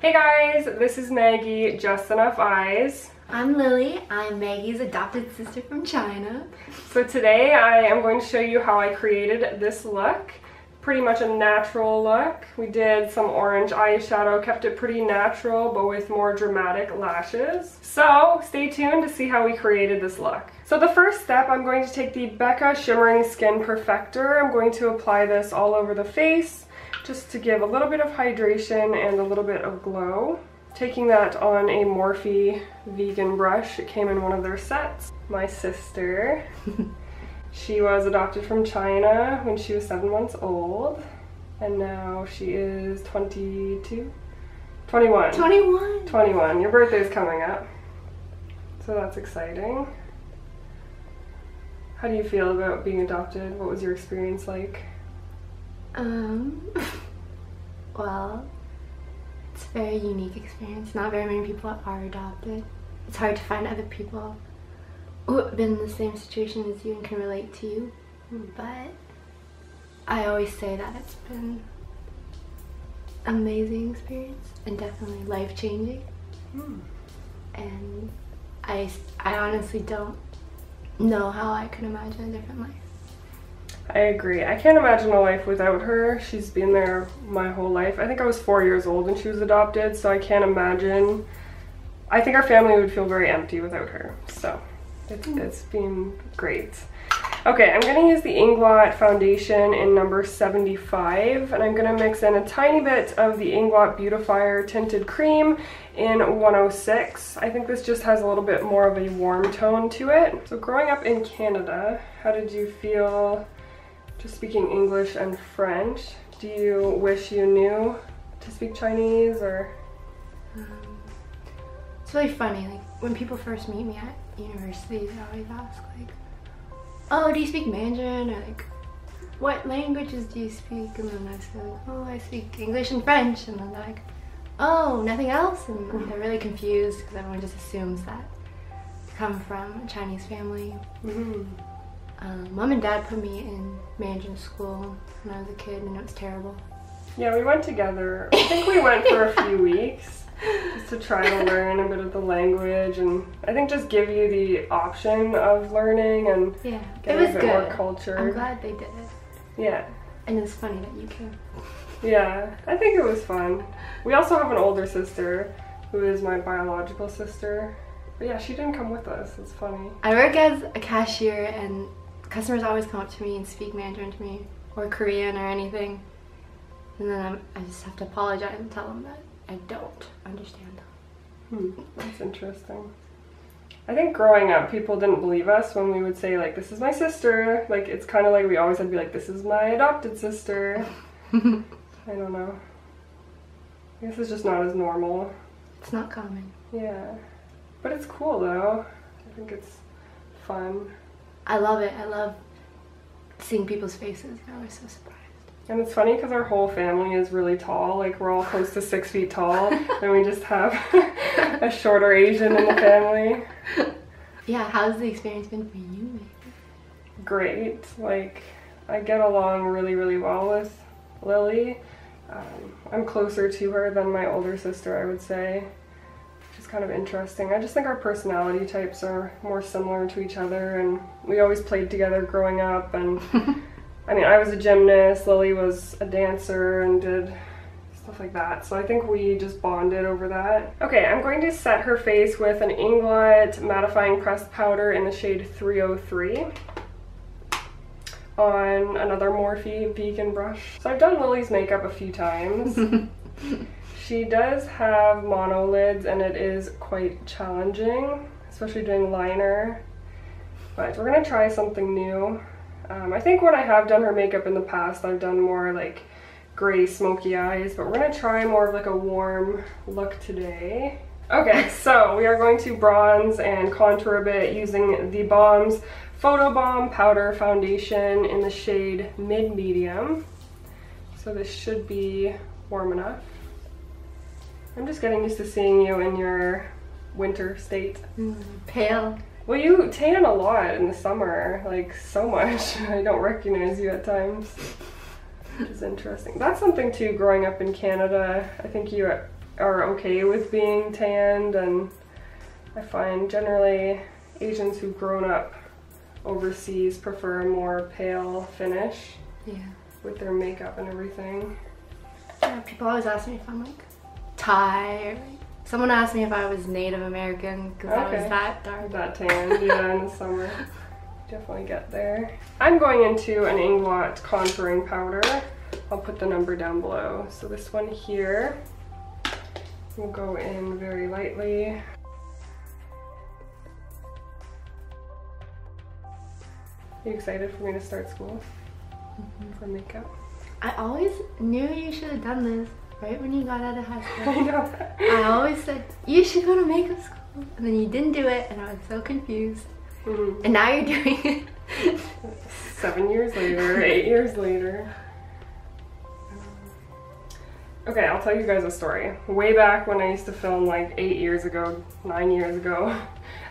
Hey guys, this is Maggie, Just Enough Eyes. I'm Lily. I'm Maggie's adopted sister from China. So today I am going to show you how I created this look. Pretty much a natural look. We did some orange eyeshadow, kept it pretty natural but with more dramatic lashes. So stay tuned to see how we created this look. So the first step, I'm going to take the Becca Shimmering Skin Perfector. I'm going to apply this all over the face, just to give a little bit of hydration and a little bit of glow. Taking that on a Morphe vegan brush. It came in one of their sets. My sister, she was adopted from China when she was 7 months old, and now she is 22? 21. 21. 21. Your birthday's coming up, so that's exciting. How do you feel about being adopted? What was your experience like? Well, it's a very unique experience. Not very many people are adopted. It's hard to find other people who have been in the same situation as you and can relate to you. But I always say that it's been an amazing experience and definitely life-changing. And I honestly don't know how I could imagine a different life. I agree. I can't imagine a life without her. She's been there my whole life. I think I was 4 years old when she was adopted, so I can't imagine. I think our family would feel very empty without her, so it's been great. Okay, I'm going to use the Inglot foundation in number 75, and I'm going to mix in a tiny bit of the Inglot Beautifier Tinted Cream in 106. I think this just has a little bit more of a warm tone to it. So growing up in Canada, how did you feel just speaking English and French? Do you wish you knew to speak Chinese, or? It's really funny, like when people first meet me at universities, I always ask like, oh, do you speak Mandarin, or like, what languages do you speak? And then I say like, oh, I speak English and French, and then they're like, oh, nothing else? And they're really confused because everyone just assumes that I come from a Chinese family. Mom and Dad put me in Mandarin school when I was a kid, and it was terrible. Yeah, we went together. I think we went for a few weeks just to try to learn a bit of the language, and I think just give you the option of learning and get a bit more culture. I'm glad they did it. Yeah. And it's funny that you came. Yeah, I think it was fun. We also have an older sister who is my biological sister. But yeah, she didn't come with us. It's funny. I work as a cashier, and customers always come up to me and speak Mandarin to me, or Korean or anything. And then I just have to apologize and tell them that I don't understand them. That's interesting. I think growing up, people didn't believe us when we would say like, this is my sister. Like, it's kind of like we always had to be like, this is my adopted sister. I don't know. I guess it's just not as normal. It's not common. Yeah. But it's cool though. I think it's fun. I love it. I love seeing people's faces. I was so surprised. And it's funny because our whole family is really tall. Like, we're all close to 6 feet tall. And we just have a shorter Asian in the family. Yeah, how's the experience been for you, maybe? Great. Like, I get along really, really well with Lily. I'm closer to her than my older sister, I would say. Which is kind of interesting. I just think our personality types are more similar to each other, and we always played together growing up. And I mean, I was a gymnast, Lily was a dancer and did stuff like that. So I think we just bonded over that. Okay, I'm going to set her face with an Inglot Mattifying Pressed Powder in the shade 303 on another Morphe vegan brush. So I've done Lily's makeup a few times. She does have mono lids, and it is quite challenging, especially doing liner. But we're gonna try something new. I think when I have done her makeup in the past, I've done more like gray smoky eyes, but we're gonna try more of like a warm look today. Okay, so we are going to bronze and contour a bit using the Balm's Photo Balm Powder Foundation in the shade Mid Medium. So this should be warm enough. I'm just getting used to seeing you in your winter state. Pale. Well, you tan a lot in the summer, like so much. I don't recognize you at times, which is interesting. That's something too, growing up in Canada. I think you are okay with being tanned, and I find generally Asians who've grown up overseas prefer a more pale finish. Yeah. With their makeup and everything. Yeah, people always ask me if I'm like Thai or like, someone asked me if I was Native American because I was that dark. That tan, yeah, in the summer. Definitely get there. I'm going into an Inglot contouring powder. I'll put the number down below. So this one here will go in very lightly. Are you excited for me to start school? For makeup? I always knew you should have done this right when you got out of high school. I know. I always said, you should go to makeup school. And then you didn't do it and I was so confused. And now you're doing it. 7 years later, 8 years later. Okay, I'll tell you guys a story. Way back when I used to film like 8 years ago, 9 years ago,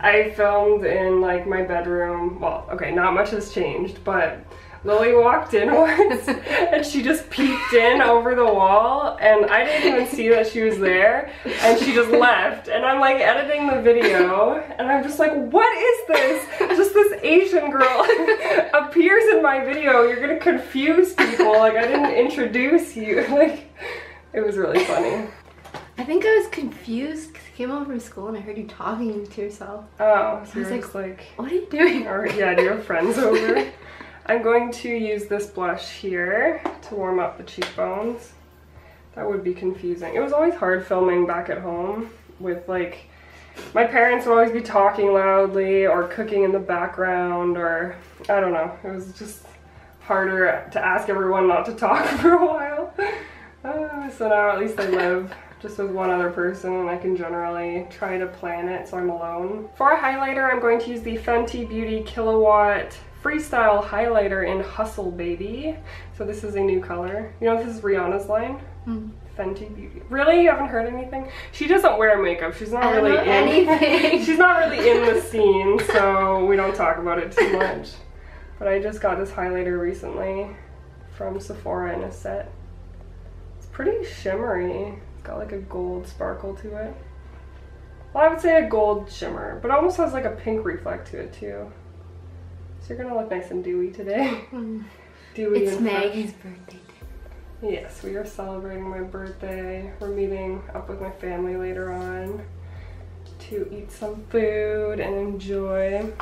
I filmed in like my bedroom. Well, okay, not much has changed, but Lily walked in once and she just peeked in over the wall and I didn't even see that she was there and she just left. And I'm like editing the video and I'm just like, what is this? Just this Asian girl appears in my video. You're gonna confuse people. Like, I didn't introduce you. Like, it was really funny. I think I was confused because I came home from school and I heard you talking to yourself. Oh, so I was you're just like, what are you doing? Or yeah, do you have friends over? I'm going to use this blush here to warm up the cheekbones. That would be confusing. It was always hard filming back at home with like, my parents would always be talking loudly or cooking in the background, or I don't know. It was just harder to ask everyone not to talk for a while. So now at least I live just with one other person and I can generally try to plan it so I'm alone. For a highlighter, I'm going to use the Fenty Beauty Killawatt Freestyle highlighter in Hustle Baby. So this is a new color. You know, this is Rihanna's line. Fenty Beauty. Really? You haven't heard anything? She doesn't wear makeup. She's not really in anything. She's not really in the scene, so we don't talk about it too much. But I just got this highlighter recently from Sephora in a set. It's pretty shimmery. It's got like a gold sparkle to it. Well, I would say a gold shimmer, but it almost has like a pink reflect to it too. So you're gonna look nice and dewy today. Dewy. It's Maggie's birthday today. Yes, we are celebrating my birthday. We're meeting up with my family later on to eat some food and enjoy.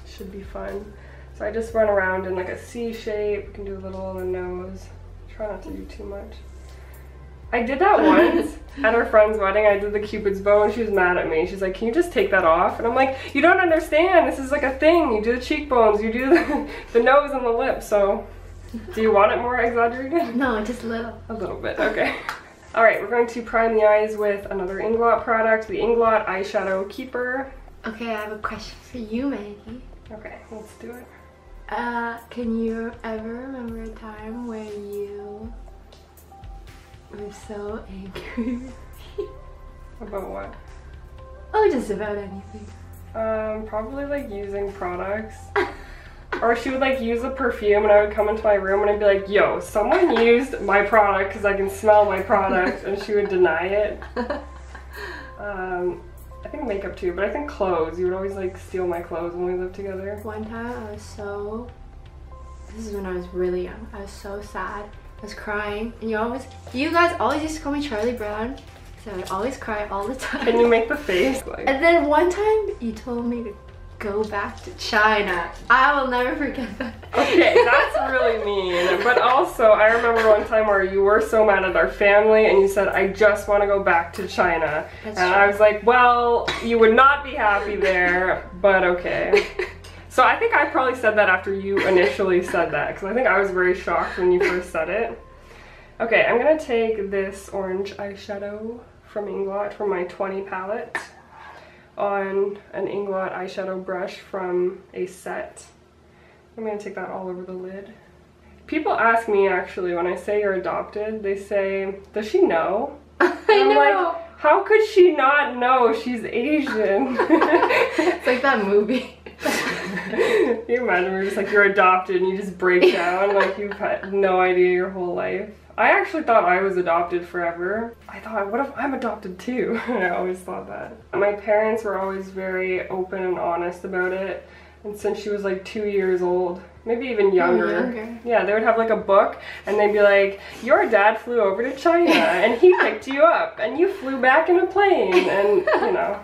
Should be fun. So I just run around in like a C shape. You can do a little on the nose. Try not to do too much. I did that once at our friend's wedding. I did the Cupid's bow and she was mad at me. She's like, can you just take that off? And I'm like, you don't understand. This is like a thing. You do the cheekbones, you do the nose and the lips. So do you want it more exaggerated? No, just a little. A little bit, okay. All right, we're going to prime the eyes with another Inglot product, the Inglot Eyeshadow Keeper. Okay, I have a question for you, Maggie. Okay, let's do it. Can you ever remember a time where you were so angry? About what? Oh, just about anything. Probably like using products. Or she would like use a perfume and I would come into my room and I'd be like, yo, someone used my product because I can smell my product, and she would deny it. I think makeup too, but I think clothes. You would always like steal my clothes when we lived together. One time I was so, this is when I was really young, I was so sad. I was crying, and you guys always used to call me Charlie Brown, so I would always cry all the time. Can you make the face? Like... And then one time you told me to go back to China. I will never forget that. Okay, that's really mean. But also, I remember one time where you were so mad at our family and you said, I just want to go back to China. That's and true. I was like, well, you would not be happy there, but okay. So I think I probably said that after you initially said that, because I think I was very shocked when you first said it. Okay, I'm going to take this orange eyeshadow from Inglot from my 20 palette on an Inglot eyeshadow brush from a set. I'm going to take that all over the lid. People ask me actually when I say you're adopted, they say, does she know? I know. Like, how could she not know she's Asian? It's like that movie. Can you imagine we're just like, you're adopted and you just break down like you've had no idea your whole life. I actually thought I was adopted forever. I thought, what if I'm adopted too? I always thought that. My parents were always very open and honest about it. And since she was like 2 years old, maybe even younger. Yeah, they would have like a book and they'd be like, your dad flew over to China and he picked you up and you flew back in a plane, and you know.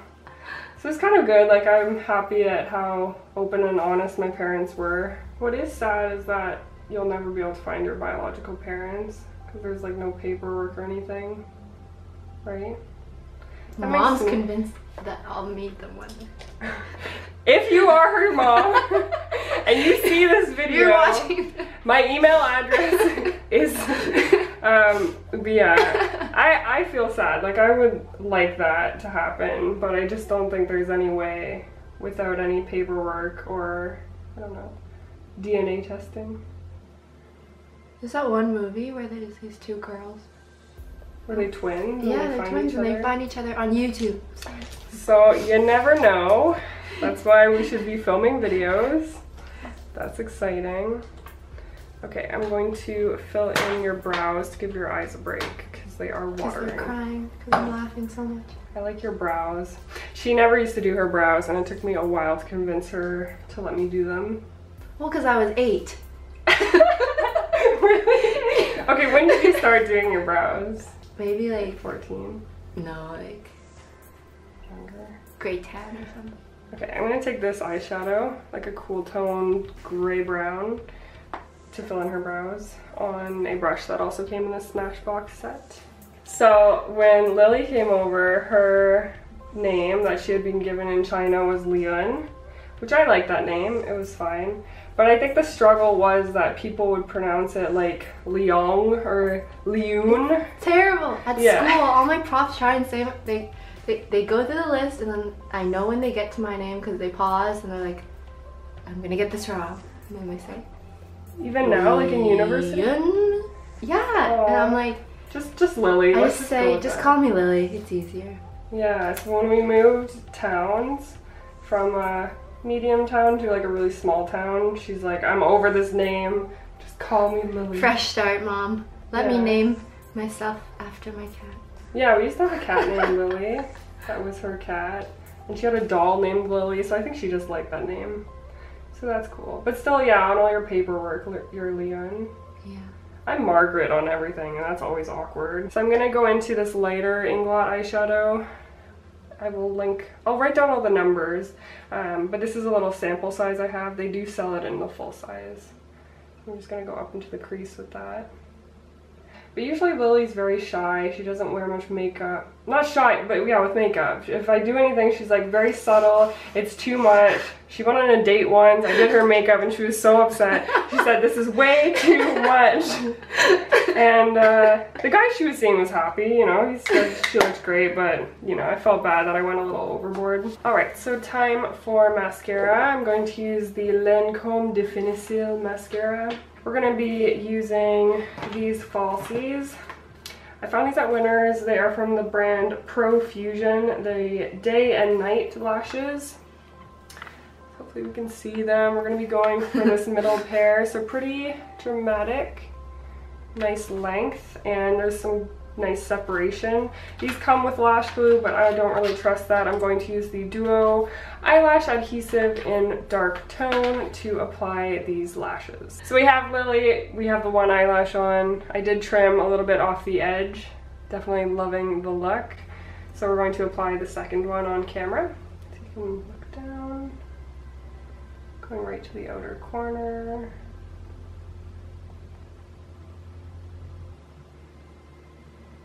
So it's kind of good. Like, I'm happy at how open and honest my parents were. What is sad is that you'll never be able to find your biological parents because there's like no paperwork or anything, right? My mom's convinced that I'll meet them one day. If you are her mom and you see this video, you're watching. My email address is, yeah, I feel sad. Like, I would like that to happen, but I just don't think there's any way without any paperwork or, I don't know, DNA testing. There's that one movie where there's these two girls. Were they twins? Yeah, they're twins and they find each other on YouTube. So you never know. That's why we should be filming videos. That's exciting. Okay, I'm going to fill in your brows to give your eyes a break because they are watering. They're crying because I'm laughing so much. I like your brows. She never used to do her brows and it took me a while to convince her to let me do them. Well, because I was 8. Really? Okay, when did you start doing your brows? Maybe like 14. No, like Younger. grade 10 or something. Okay, I'm gonna take this eyeshadow, like a cool tone gray brown, to fill in her brows on a brush that also came in the Smashbox set. So when Lily came over, her name that she had been given in China was Leon, which I like that name, it was fine. But I think the struggle was that people would pronounce it like Leong or Leun. Terrible. At school, all my profs try and say, they go through the list and then I know when they get to my name because they pause and they're like, I'm gonna get this wrong. And then they say, even now, like in university? Yeah. Aww. And I'm like, just Lily. I just say, just call me Lily. It's easier. Yeah, so when we moved towns from medium town to like a really small town, she's like, I'm over this name, just call me Lily. Fresh start, Mom. Let me name myself after my cat. Yeah, we used to have a cat named Lily. That was her cat. And she had a doll named Lily, so I think she just liked that name. So that's cool. But still, yeah, on all your paperwork, you're Leon. Yeah. I'm Margaret on everything, and that's always awkward. So I'm gonna go into this lighter Inglot eyeshadow. I will link, I'll write down all the numbers, but this is a little sample size I have. They do sell it in the full size. I'm just gonna go up into the crease with that. But usually Lily's very shy. She doesn't wear much makeup. Not shy, but yeah, with makeup. If I do anything, she's like very subtle. It's too much. She went on a date once. I did her makeup and she was so upset. She said, this is way too much. And the guy she was seeing was happy, you know. He said she looks great, but you know, I felt bad that I went a little overboard. Alright, so time for mascara. I'm going to use the Lancome Définicils mascara. We're going to be using these falsies. I found these at Winners. They are from the brand Profusion, the day and night lashes. Hopefully we can see them. We're going to be going for this middle pair, so pretty dramatic, nice length, and there's some nice separation. These come with lash glue, but I don't really trust that. I'm going to use the Duo Eyelash Adhesive in dark tone to apply these lashes. So we have Lily, we have the one eyelash on. I did trim a little bit off the edge. Definitely loving the look. So we're going to apply the second one on camera. So you can look down, going right to the outer corner.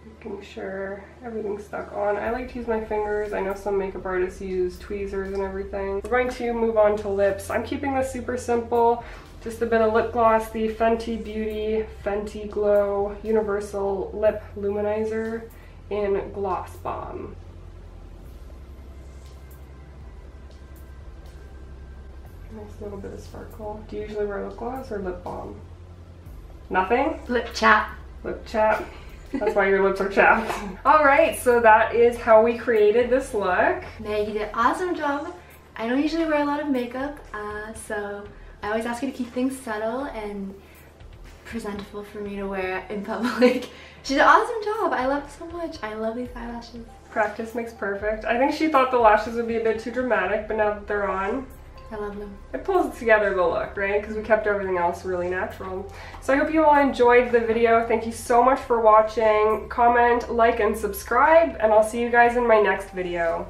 Making sure everything's stuck on. I like to use my fingers. I know some makeup artists use tweezers and everything. We're going to move on to lips. I'm keeping this super simple. Just a bit of lip gloss, the Fenty Beauty Fenty Glow Universal Lip Luminizer in Gloss Balm. Nice little bit of sparkle. Do you usually wear lip gloss or lip balm? Nothing? Lip chap. Lip chap. That's why your lips are chapped. Alright, so that is how we created this look. Meg, you did an awesome job. I don't usually wear a lot of makeup, so I always ask you to keep things subtle and presentable for me to wear in public. She did an awesome job. I love it so much. I love these eyelashes. Practice makes perfect. I think she thought the lashes would be a bit too dramatic, but now that they're on, I love them. it pulls together the look, right? Because we kept everything else really natural. So I hope you all enjoyed the video. Thank you so much for watching. Comment, like, and subscribe, and I'll see you guys in my next video.